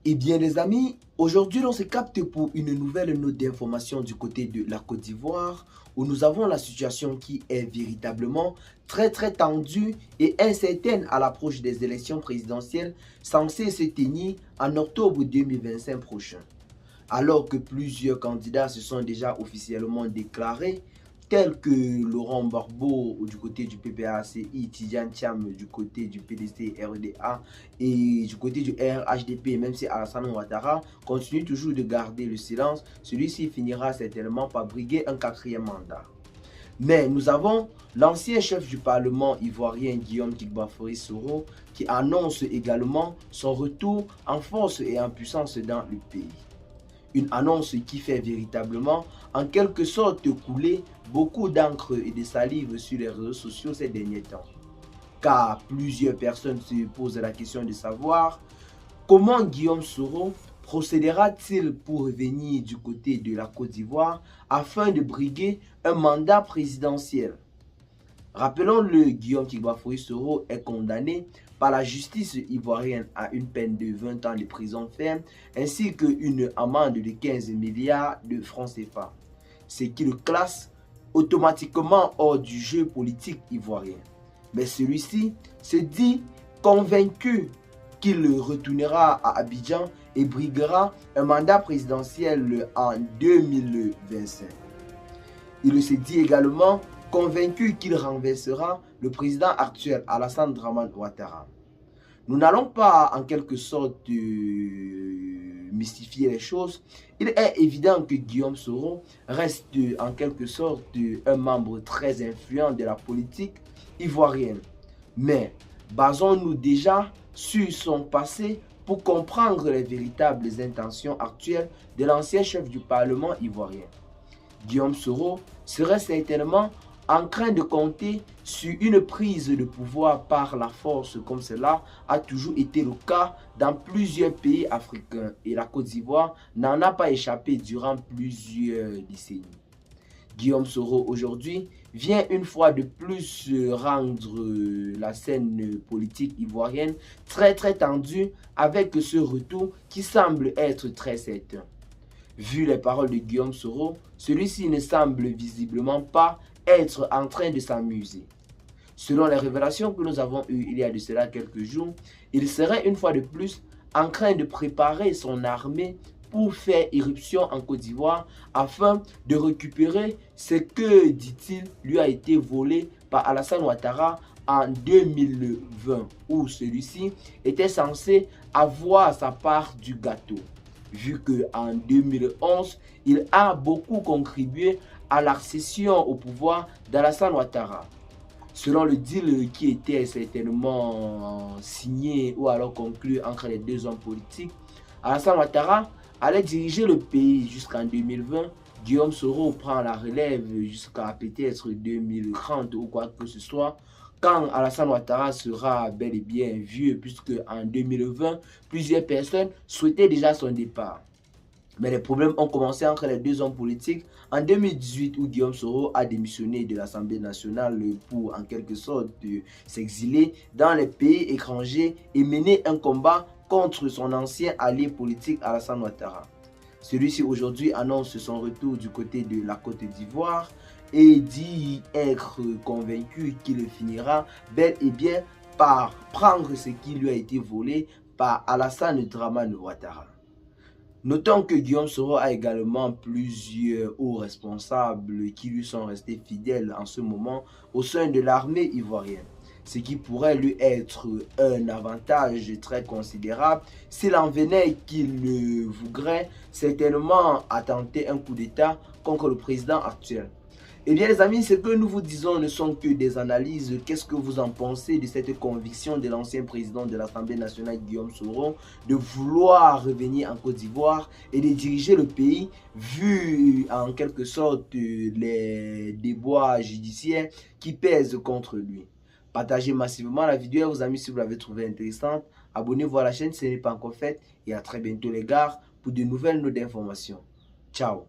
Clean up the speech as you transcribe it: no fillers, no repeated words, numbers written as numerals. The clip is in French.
Eh bien les amis, aujourd'hui on se capte pour une nouvelle note d'information du côté de la Côte d'Ivoire où nous avons la situation qui est véritablement très tendue et incertaine à l'approche des élections présidentielles censées se tenir en octobre 2025 prochain. Alors que plusieurs candidats se sont déjà officiellement déclarés, tels que Laurent Gbagbo du côté du PPACI, Tidjane Thiam du côté du PDC RDA et du côté du RHDP, même si Alassane Ouattara continue toujours de garder le silence, celui-ci finira certainement par briguer un quatrième mandat. Mais nous avons l'ancien chef du Parlement ivoirien Guillaume Tigbafori Soro qui annonce également son retour en force et en puissance dans le pays. Une annonce qui fait véritablement en quelque sorte couler beaucoup d'encre et de salive sur les réseaux sociaux ces derniers temps. Car plusieurs personnes se posent la question de savoir comment Guillaume Soro procédera-t-il pour revenir du côté de la Côte d'Ivoire afin de briguer un mandat présidentiel. Rappelons-le, Guillaume Tigbafori Soro est condamné par la justice ivoirienne à une peine de 20 ans de prison ferme ainsi qu'une amende de 15 milliards de francs CFA, ce qui le classe automatiquement hors du jeu politique ivoirien. Mais celui-ci se dit convaincu qu'il retournera à Abidjan et briguera un mandat présidentiel en 2025. Il se dit également convaincu qu'il renversera le président actuel Alassane Dramane Ouattara. Nous n'allons pas en quelque sorte mystifier les choses. Il est évident que Guillaume Soro reste en quelque sorte un membre très influent de la politique ivoirienne. Mais basons-nous déjà sur son passé pour comprendre les véritables intentions actuelles de l'ancien chef du Parlement ivoirien. Guillaume Soro serait certainement en train de compter sur une prise de pouvoir par la force comme cela a toujours été le cas dans plusieurs pays africains et la Côte d'Ivoire n'en a pas échappé durant plusieurs décennies. Guillaume Soro aujourd'hui vient une fois de plus rendre la scène politique ivoirienne très tendue avec ce retour qui semble être très certain. Vu les paroles de Guillaume Soro, celui-ci ne semble visiblement pas être en train de s'amuser. Selon les révélations que nous avons eues il y a de cela quelques jours, il serait une fois de plus en train de préparer son armée pour faire irruption en Côte d'Ivoire afin de récupérer ce que, dit-il, lui a été volé par Alassane Ouattara en 2020, où celui-ci était censé avoir sa part du gâteau, vu qu'en 2011, il a beaucoup contribué à l'accession au pouvoir d'Alassane Ouattara. Selon le deal qui était certainement signé ou alors conclu entre les deux hommes politiques, Alassane Ouattara allait diriger le pays jusqu'en 2020. Guillaume Soro prend la relève jusqu'à peut-être 2030 ou quoi que ce soit, quand Alassane Ouattara sera bel et bien vieux, puisque en 2020, plusieurs personnes souhaitaient déjà son départ. Mais les problèmes ont commencé entre les deux hommes politiques en 2018 où Guillaume Soro a démissionné de l'Assemblée nationale pour en quelque sorte s'exiler dans les pays étrangers et mener un combat contre son ancien allié politique Alassane Ouattara. Celui-ci aujourd'hui annonce son retour du côté de la Côte d'Ivoire et dit être convaincu qu'il finira bel et bien par prendre ce qui lui a été volé par Alassane Dramane Ouattara. Notons que Guillaume Soro a également plusieurs hauts responsables qui lui sont restés fidèles en ce moment au sein de l'armée ivoirienne, ce qui pourrait lui être un avantage très considérable s'il en venait qu'il voudrait certainement attenter un coup d'État contre le président actuel. Eh bien les amis, ce que nous vous disons ne sont que des analyses. Qu'est-ce que vous en pensez de cette conviction de l'ancien président de l'Assemblée nationale Guillaume Soro de vouloir revenir en Côte d'Ivoire et de diriger le pays vu en quelque sorte les déboires judiciaires qui pèsent contre lui? Partagez massivement la vidéo à vos amis si vous l'avez trouvée intéressante. Abonnez-vous à la chaîne si ce n'est pas encore fait et à très bientôt les gars pour de nouvelles notes d'information. Ciao.